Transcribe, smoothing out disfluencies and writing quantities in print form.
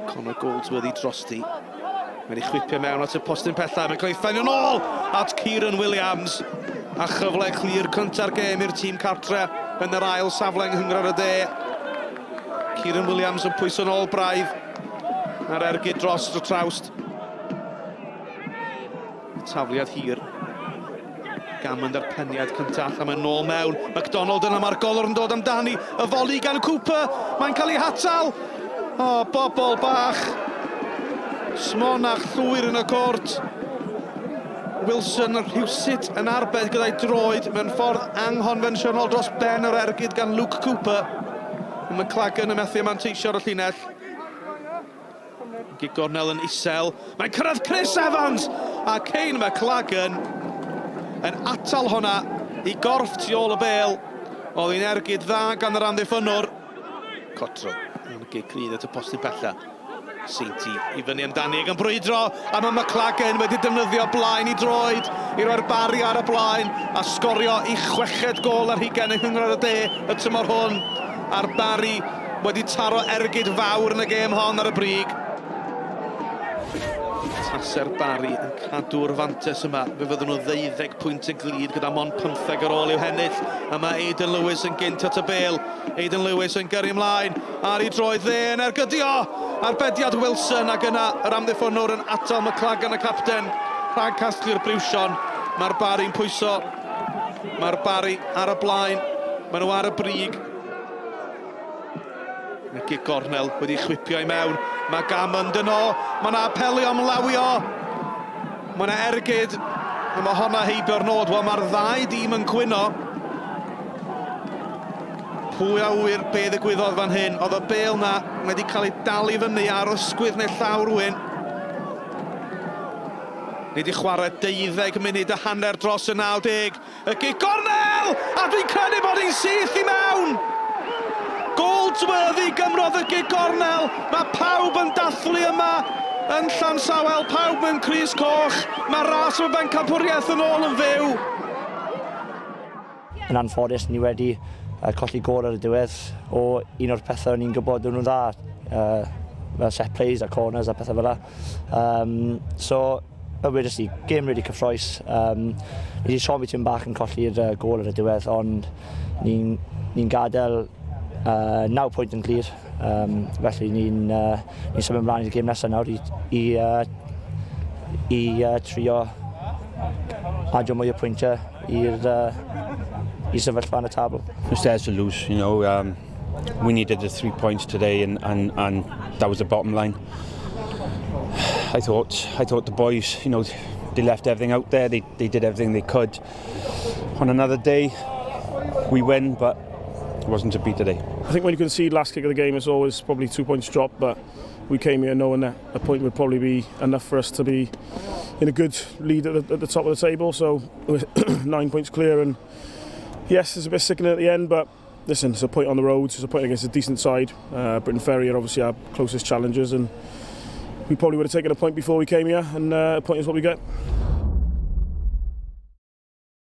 Connor Goldsworthy drosti. Mae'n ei chwipio mewn at y postyn pellaf. Mae'n cael ei ffeinio nôl at Kieran Williams. A chyfle clir cynta'r gêm i'r tîm cartre yn yr ail safle yng Nghyngor y De. Kieran Williams yn pwyso nôl braidd. A'r ergyd dros y trawst. Tafliad hir. Gammond ar peniad cyntaf a mae'n nôl mewn. MacDonald yna, mae'r golwr yn dod amdani. Y foli gan Cooper. Mae'n cael ei hatal. O, bobl bach. Smon a llwyr yn y cort. Wilson yn rhywsut yn arbed gyda'i droed mewn ffordd anghonfensiynol dros ben yr ergyd gan Luke Cooper. Mae McLagan yn methu manteisio ar y llinell. Gig Gornel yn isel. Mae'n cyrraedd Chris Evans a Kane McLagan yn atal hwnna i gorff tu ôl y bêl. Oedd hi'n ergyd dda gan yr amddiffynwr. Cotro yn gig cryf at y postyn pella. Seinti i fyny amdani ac yn brwydro, a mae McLagan wedi defnyddio blaen i droed i roi'r Barri ar y blaen a sgorio i chweched gol ar hugain yng Nghyngor y De y tymor hwn. A'r Barri wedi taro ergyd fawr yn y gêm hon ar y brig. Taser Barri yn cadw'r fantes yma. Fe fydden nhw 12 pwynt y glid gyda mond 15 ar ôl i'w hennill. A mae Aidan Lewis yn gynt at y bêl. Aidan Lewis yn gyrru ymlaen ar ei droed dde yn ergydio. Arbediad Wilson ac yna yr amddiffynwr yn atal McLagan y capten. Rhag casglu'r briwsion. Mae'r Barri'n pwyso. Mae'r Barri ar y blaen. Maen nhw ar y brig. Mae Gig Gornel wedi chwipio i mewn. Mae Gammond yno. Mae yna apelio ymlawio. Mae yna ergyd. A mae honna heibio'r nod. Wel, mae'r ddau dîm yn cwyno. Pwy a wyr be ddigwyddodd fan hyn. Oedd y bêl na wedi cael ei dal i fyny ar ysgwydd neu llaw rhywun. Ni wedi chwarae 12 munud a hanner dros y 90. Y Gig Gornel! A dwi'n credu bod hi'n syth i mewn! Goldsworthy gymrodd y Gig Gornel. Mae pawb yn dathlu yma yn Llansawel. Pawb mewn crys coch. Mae ras o ben campwriaeth yn ôl yn fyw. Yn anffodus, ni wedi colli gol ar y diwedd o un o'r pethau ni'n gwybod nhw'n dda. Fel set plays a corners a pethau fel yna. So, wedys i, gêm really cyffroes. Ni wedi siomi tîm bach yn colli'r gol ar y diwedd, ond ni'n gadael 9 pwynt yn glir. Felly ni'n symud ymlaen i'r gêm nesaf nawr i trio adio mwy o pwyntiau i sefyllfa yn y tabl. It's theirs to lose, you know. We needed the 3 points today, and that was the bottom line. I thought the boys, you know, they left everything out there. They did everything they could. On another day, we win, but it wasn't to be today. I think when you concede last kick of the game, it's always probably 2 points dropped, but we came here knowing that a point would probably be enough for us to be in a good lead at the top of the table. So we're 9 points clear, and yes, it's a bit sickening at the end, but listen, it's a point on the road, it's a point against a decent side. Briton Ferry are obviously our closest challengers, and we probably would have taken a point before we came here, and a point is what we get.